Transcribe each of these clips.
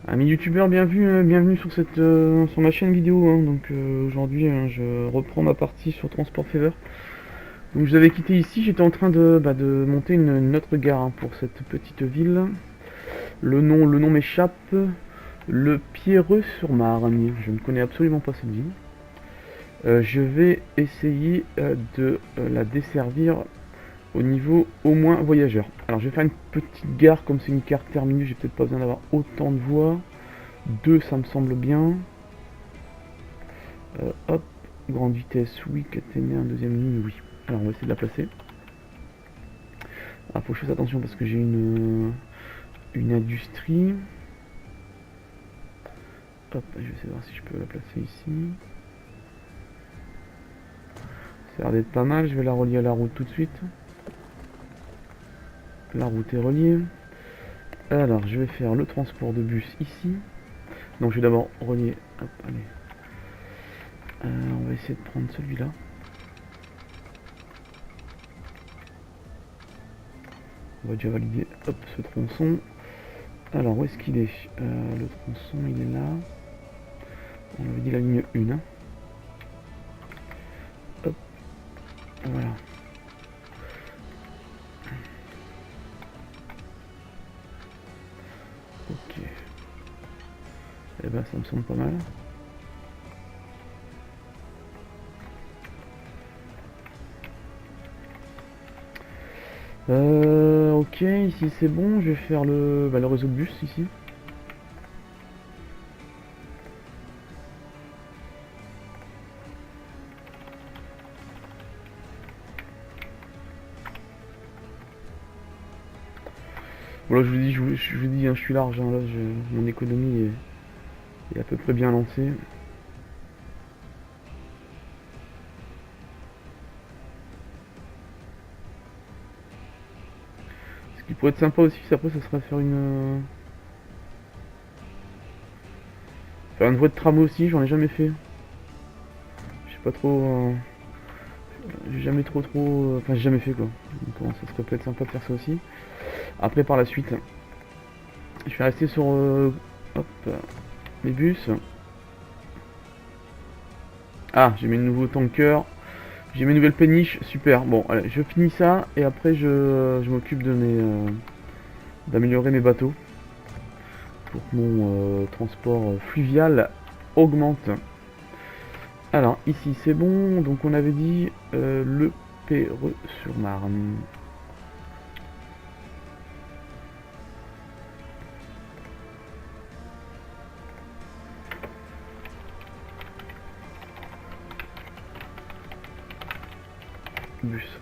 Amis youtubeurs, bienvenue sur sur ma chaîne vidéo. Donc aujourd'hui, je reprends ma partie sur Transport Fever. Donc je vous avais quitté ici, j'étais en train de monter une autre gare pour cette petite ville. Le nom m'échappe. Le Pierreux-sur-Marne. Je ne connais absolument pas cette ville. Je vais essayer de la desservir au niveau au moins voyageurs. Alors je vais faire une petite gare, comme c'est une carte terminus, j'ai peut-être pas besoin d'avoir autant de voies. 2 ça me semble bien. Hop, grande vitesse, oui, caténaire, deuxième ligne, oui. Alors on va essayer de la placer. Ah, faut que je fasse attention parce que j'ai une industrie. Hop, je vais essayer de voir si je peux la placer ici. Ça a l'air d'être pas mal, je vais la relier à la route tout de suite. La route est reliée. Alors je vais faire le transport de bus ici. Donc je vais d'abord relier. Hop, allez. On va essayer de prendre celui-là. On va déjà valider hop, ce tronçon. Alors où est-ce qu'il est, le tronçon il est là. On avait dit la ligne 1. Hein. Hop. Voilà. Ok. Eh ben ça me semble pas mal. Ok, ici c'est bon, je vais faire le réseau de bus ici. Voilà, je vous dis, je suis large, hein, là, mon économie est à peu près bien lancée. Ce qui pourrait être sympa aussi, après, ça serait faire faire une voie de tramway aussi, j'en ai jamais fait. Je sais pas trop, j'ai jamais enfin j'ai jamais fait quoi. Donc ça serait peut-être sympa de faire ça aussi. Après par la suite, je vais rester sur hop, mes bus. Ah, j'ai mes nouveaux tankers. J'ai mes nouvelles péniches, super. Bon, allez, je finis ça et après je m'occupe de d'améliorer mes bateaux pour que mon transport fluvial augmente. Alors ici c'est bon, donc on avait dit le Perreux-sur-Marne. Bus.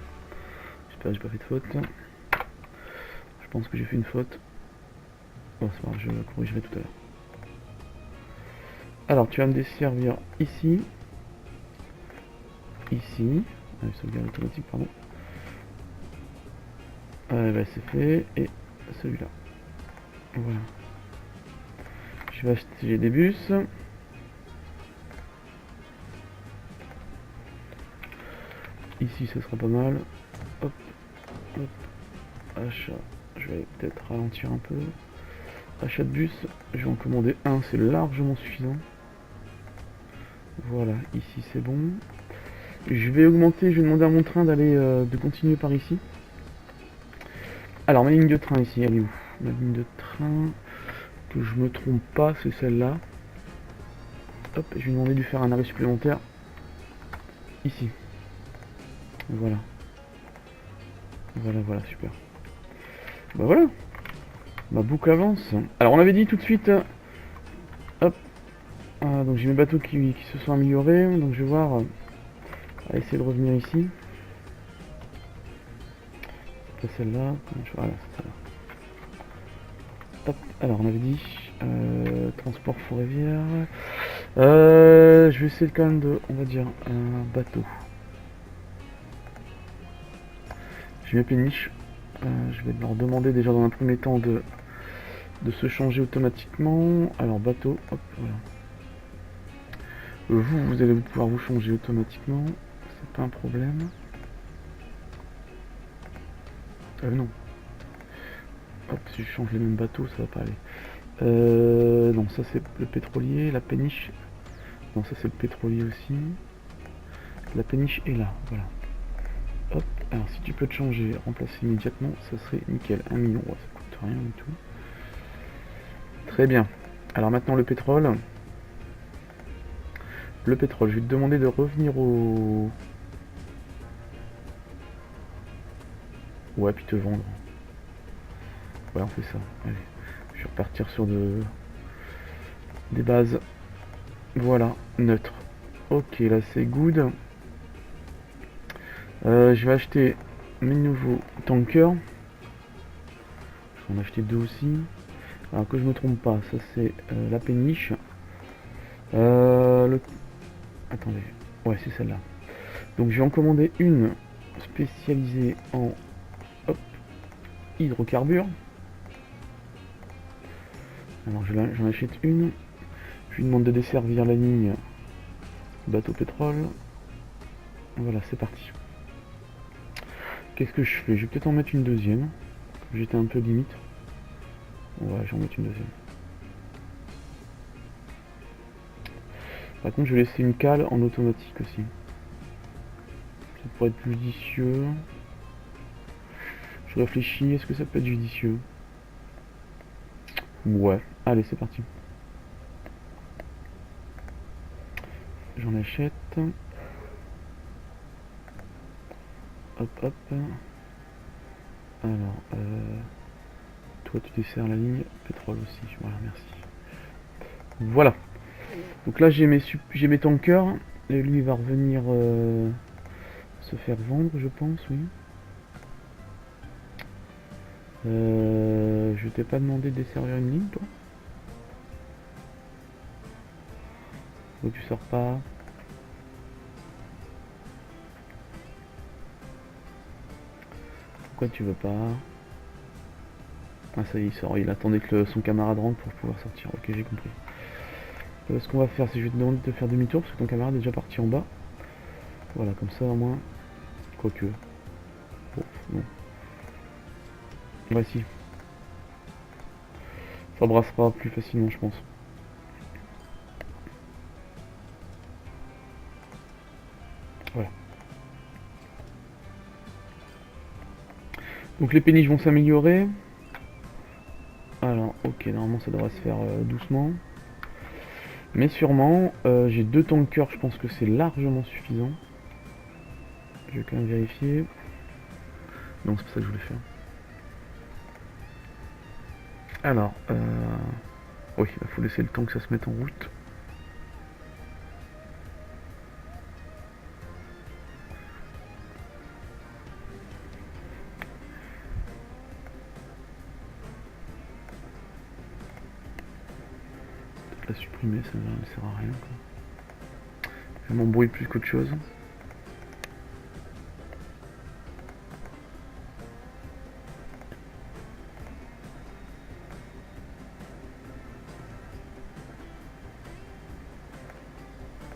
J'espère que j'ai pas fait de faute. Je pense que j'ai fait une faute. Bon c'est pas grave, je la corrigerai tout à l'heure. Alors tu vas me desservir ici. Ici. Sauvegarde automatique, pardon. Bah, c'est fait. Et celui-là. Voilà. Je vais acheter des bus. Ici, ce sera pas mal. Hop, hop. Achat. Je vais peut-être ralentir un peu. Achat de bus. Je vais en commander un, c'est largement suffisant. Voilà, ici c'est bon. Je vais augmenter, je vais demander à mon train d'aller de continuer par ici. Alors ma ligne de train ici, elle est où? Ma ligne de train, que je me trompe pas, c'est celle-là. Hop, je vais demander de lui faire un arrêt supplémentaire. Ici. Voilà. Voilà, super. Bah voilà. Ma boucle avance. Alors on avait dit tout de suite. Hop. Donc j'ai mes bateaux qui se sont améliorés. Donc je vais voir. On va essayer de revenir ici. Pas celle-là. Voilà, c'est celle-là. Hop. Alors on avait dit. Transport fourrière. Je vais essayer quand même de. On va dire un bateau. J'ai mes péniches. Je vais leur demander déjà dans un premier temps de se changer automatiquement. Alors bateau, hop, voilà. Vous allez pouvoir vous changer automatiquement. C'est pas un problème. Non. Hop, si je change les mêmes bateaux, ça va pas aller. Non, ça c'est le pétrolier, la péniche. Non, ça c'est le pétrolier aussi. La péniche est là, voilà. Hop, alors si tu peux te changer, remplacer immédiatement, ça serait nickel. 1 million, ouais, ça coûte rien du tout. Très bien. Alors maintenant le pétrole. Le pétrole, je vais te demander de revenir au... Ouais, puis te vendre. Ouais, on fait ça. Allez, je vais repartir sur des bases. Voilà, neutre. Ok, là c'est good. Je vais acheter mes nouveaux tankers. Je vais en acheter 2 aussi. Alors que je me trompe pas, ça c'est la péniche. Attendez, ouais c'est celle-là. Donc je vais en commander une spécialisée en hop, hydrocarbures. Alors j'en achète une. Je lui demande de desservir la ligne bateau pétrole. Voilà, c'est parti. Qu'est-ce que je fais? Je vais peut-être en mettre une deuxième. J'étais un peu limite. Ouais, j'en mets une deuxième. Par contre, je vais laisser une cale en automatique aussi. Ça pourrait être judicieux. Je réfléchis, est-ce que ça peut être judicieux? Ouais, allez, c'est parti. J'en achète. Hop, hop. Alors, toi tu desserres la ligne pétrole aussi. Voilà, merci. Voilà. Donc là j'ai mes tankers. Et lui il va revenir se faire vendre, je pense, oui. Je t'ai pas demandé de desservir une ligne, toi? Ou tu sors pas? Pourquoi tu veux pas? Ah ça y est, il sort. Il attendait que son camarade rentre pour pouvoir sortir. Ok, j'ai compris. Ce qu'on va faire, c'est que je vais te demander de faire demi-tour parce que ton camarade est déjà parti en bas. Voilà, comme ça au moins. Quoique. Bon, non. Voici. Ça brassera plus facilement, je pense. Voilà. Donc les péniches vont s'améliorer. Alors, ok, normalement ça devrait se faire doucement. Mais sûrement, j'ai 2 tankers, je pense que c'est largement suffisant. Je vais quand même vérifier. Non, c'est pas ça que je voulais faire. Alors, oui, il faut laisser le temps que ça se mette en route. Peut-être la supprimer, ça ne sert à rien, quoi. Je m'embrouille plus qu'autre chose.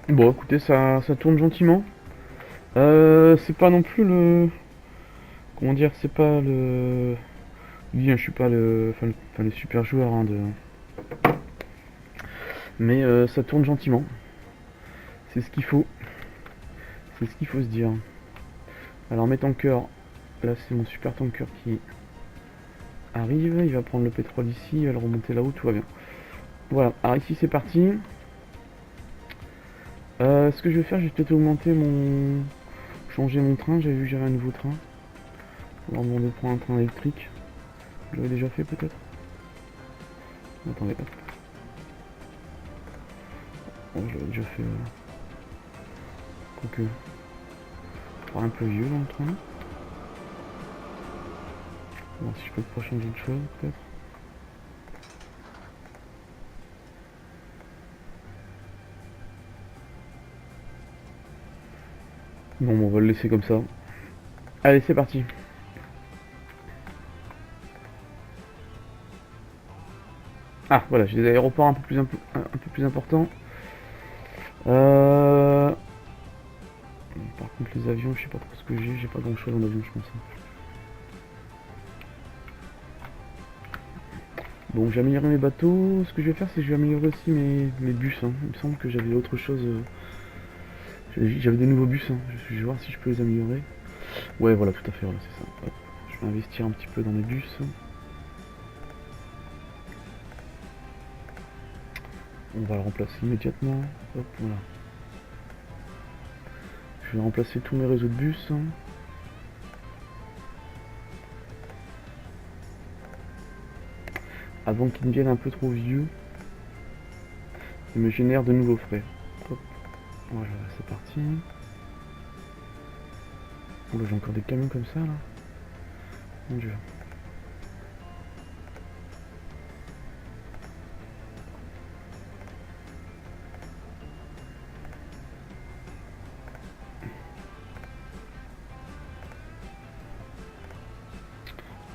Bon, écoutez, ça tourne gentiment. C'est pas non plus le... Comment dire, c'est pas le... Oui, je suis pas le... Enfin, le super joueur hein, de... Mais ça tourne gentiment. C'est ce qu'il faut. C'est ce qu'il faut se dire. Alors mes tankers, là c'est mon super tanker qui arrive. Il va prendre le pétrole ici, il va le remonter là-haut, tout va bien. Voilà, alors ici c'est parti. Ce que je vais faire, je vais peut-être augmenter mon... changer mon train, j'avais vu que j'avais un nouveau train. On va demander de prendre un train électrique. Je l'avais déjà fait peut-être. Attendez, hop. Bon, je l'avais déjà fait... Quoique... un peu vieux dans le train. Voir si je peux pas changer de chose peut-être. Bon, on va le laisser comme ça. Allez, c'est parti. Ah, voilà, j'ai des aéroports un peu plus importants. Par contre, les avions, je sais pas trop ce que j'ai pas grand chose en avion, je pense. Bon, j'ai amélioré mes bateaux. Ce que je vais faire, c'est que je vais améliorer aussi mes bus. Hein. Il me semble que j'avais autre chose. J'avais des nouveaux bus. Hein. Je vais voir si je peux les améliorer. Ouais, voilà, tout à fait. Voilà, c'est ça. Hop. Je vais investir un petit peu dans mes bus. On va le remplacer immédiatement. Hop, voilà. Je vais remplacer tous mes réseaux de bus. Hein. Avant qu'ils deviennent un peu trop vieux. Et me génèrent de nouveaux frais. Hop. Voilà, c'est parti. Oh là, j'ai encore des camions comme ça là. Mon dieu.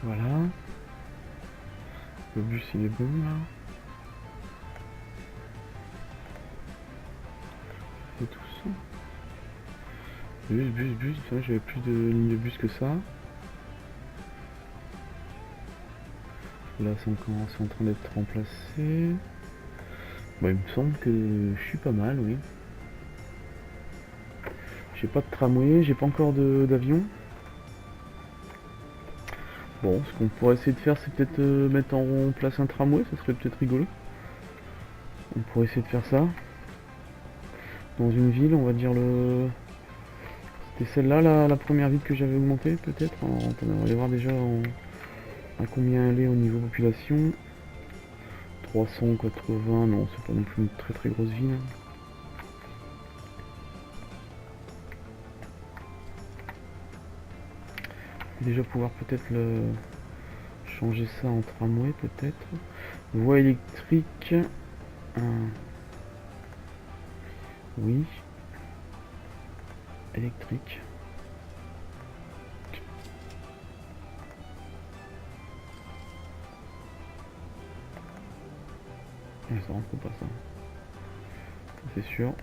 Voilà. Le bus il est bon là. Et tout ça. Bus. J'avais plus de lignes de bus que ça. Là c'est en train d'être remplacé. Bon, il me semble que je suis pas mal, oui. J'ai pas de tramway, j'ai pas encore d'avion. Bon, ce qu'on pourrait essayer de faire, c'est peut-être mettre en place un tramway, ça serait peut-être rigolo. On pourrait essayer de faire ça. Dans une ville, on va dire le... C'était celle-là, la première ville que j'avais augmentée, peut-être. On va aller voir déjà à combien elle est au niveau population. 380, non, c'est pas non plus une très grosse ville. Déjà pouvoir peut-être changer ça en tramway, peut-être. Voie électrique. Oui. Électrique. Ça rentre pas ça. C'est sûr.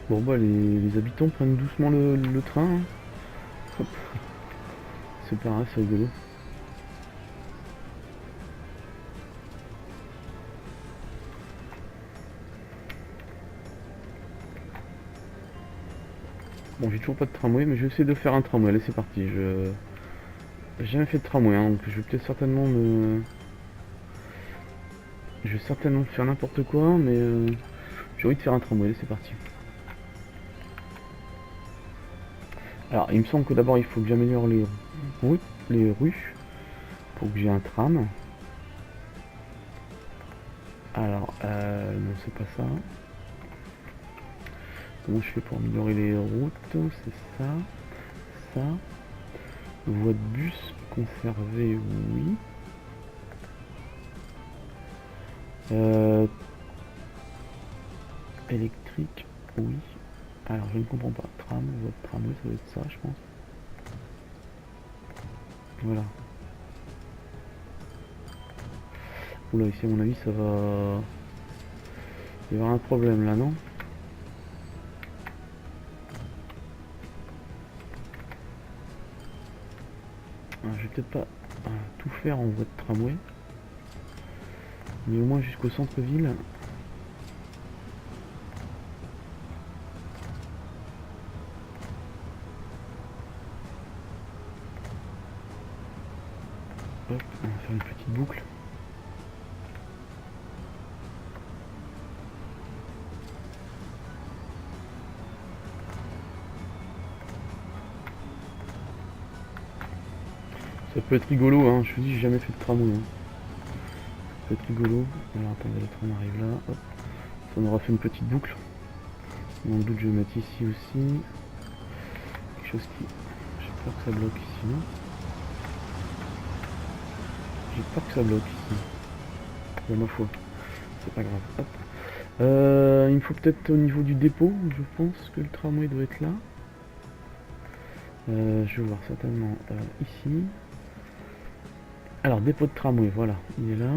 Bon bah les habitants prennent doucement le train. Hein. Hop. C'est pareil, c'est rigolo. Bon, j'ai toujours pas de tramway, mais je vais essayer de faire un tramway. Allez, c'est parti. J'ai jamais fait de tramway, hein, donc je vais peut-être certainement me... Je vais certainement faire n'importe quoi, mais j'ai envie de faire un tramway. Allez, c'est parti. Alors, il me semble que d'abord, il faut que j'améliore les rues, pour que j'ai un tram. Alors, non, c'est pas ça. Comment je fais pour améliorer les routes? C'est ça. Ça. Voie de bus conservée, oui. Électrique, oui. Alors, je ne comprends pas. Tram, voie de tramway, ça doit être ça, je pense. Voilà. Oula, ici, à mon avis, ça va... Il va y avoir un problème, là, non? Alors, je vais peut-être pas tout faire en voie de tramway. Mais au moins jusqu'au centre-ville. Hop, on va faire une petite boucle. Ça peut être rigolo, hein. Je vous dis, j'ai jamais fait de tramway. Hein. Ça peut être rigolo. Alors attendez, le train arrive là. Hop. Ça m'aura fait une petite boucle. Dans le doute, je vais mettre ici aussi. Quelque chose qui... J'ai peur que ça bloque ici, non? J'ai peur que ça bloque ici. Bon, ma foi. C'est pas grave. Hop. Il me faut peut-être au niveau du dépôt. Je pense que le tramway doit être là. Je vais voir certainement ici. Alors, dépôt de tramway, voilà, il est là.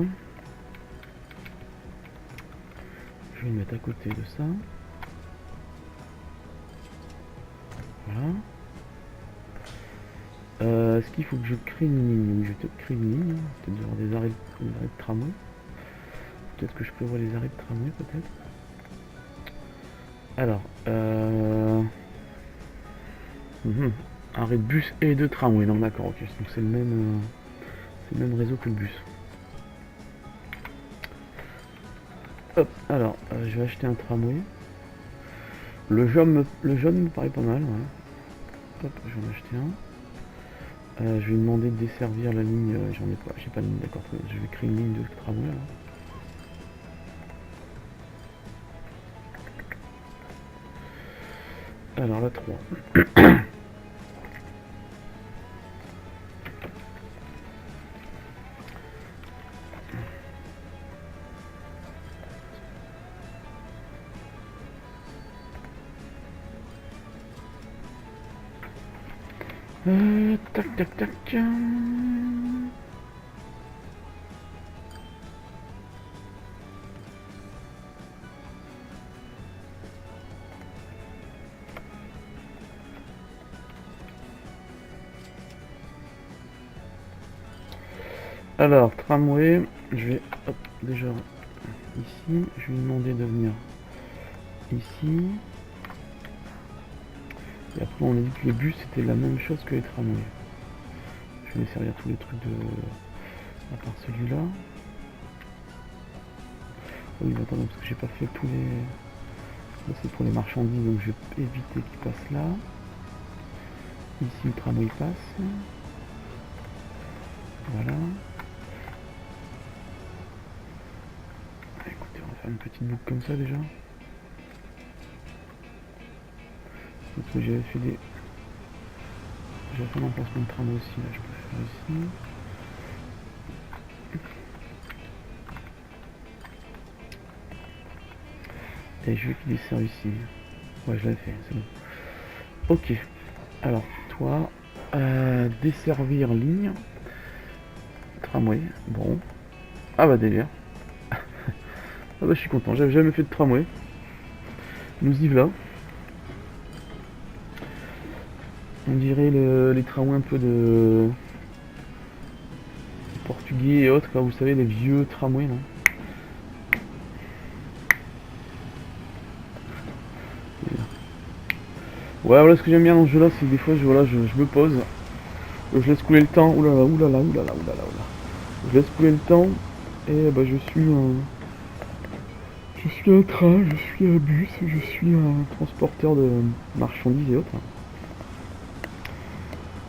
Je vais le mettre à côté de ça. Voilà. Est-ce qu'il faut que je crée une ligne? Oui, je vais peut-être créer une ligne. Peut-être avoir des arrêts de tramway. Peut-être que je peux voir les arrêts de tramway, peut-être. Alors, arrêt de bus et de tramway. Non, d'accord, ok. Donc c'est le même réseau que le bus. Hop, alors, je vais acheter un tramway. Le jaune me paraît pas mal, ouais. Hop, je vais en acheter un. Je vais demander de desservir la ligne, j'en ai pas, j'ai pas de ligne, d'accord, je vais créer une ligne de tramway là. Alors la 3. Tac tac tac. Alors, tramway, je vais, hop, déjà, ici, je vais lui demander de venir ici. Et après, on a dit que les bus, c'était la même chose que les tramways. Je vais servir tous les trucs de... à part celui-là. Oui, attends, parce que j'ai pas fait tous les... Là, c'est pour les marchandises, donc je vais éviter qu'ils passent là. Ici, le tramway passe. Voilà. Écoutez, on va faire une petite boucle comme ça déjà. Parce que j'avais fait des... J'ai fait l'emplacement de tramway aussi, là je peux faire ici. Et je veux qu'il desserve ici. Ouais, je l'avais fait, c'est bon. Ok. Alors, toi, desservir ligne. Tramway, bon. Ah bah délire. Ah bah je suis content, j'avais jamais fait de tramway. Nous y voilà. On dirait les tramways un peu de portugais et autres, quoi. Vous savez, les vieux tramways là. Ouais, voilà ce que j'aime bien dans ce jeu là, c'est que des fois je me pose, je laisse couler le temps, oulala, oulala, oulala, oulala, oulala. Je laisse couler le temps et bah je suis un train, je suis un bus, je suis un transporteur de marchandises et autres.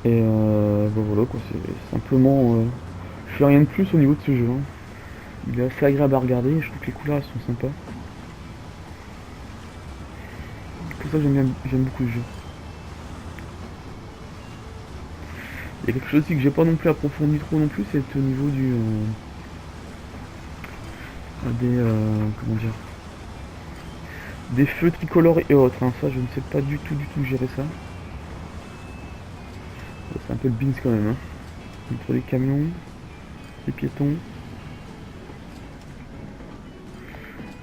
Et bah voilà quoi, c'est simplement, je fais rien de plus au niveau de ce jeu. Hein. Il est assez agréable à regarder, je trouve que les couleurs elles sont sympas. C'est pour ça que j'aime beaucoup ce jeu. Il y a quelque chose aussi que j'ai pas non plus approfondi trop non plus, c'est au niveau du comment dire, des feux tricolores et autres. Hein. Ça, je ne sais pas du tout gérer ça. C'est un peu le beans quand même. Hein. Entre les camions, les piétons.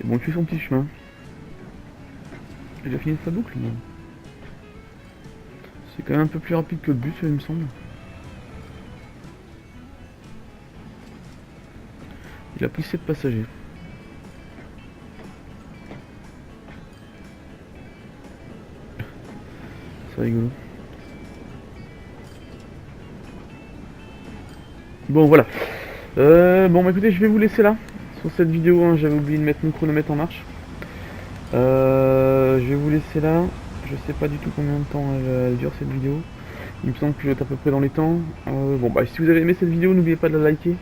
Et bon, il fait son petit chemin. Il a fini sa boucle. Mais... c'est quand même un peu plus rapide que le bus, il me semble. Il a pris 7 passagers. C'est rigolo. Bon voilà. Bon bah écoutez, je vais vous laisser là. Sur cette vidéo, hein, j'avais oublié de mettre mon chronomètre en marche. Je vais vous laisser là. Je sais pas du tout combien de temps elle dure cette vidéo. Il me semble que je vais être à peu près dans les temps. Bon bah si vous avez aimé cette vidéo, n'oubliez pas de la liker,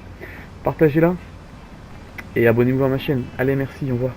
partagez-la et abonnez-vous à ma chaîne. Allez, merci, au revoir.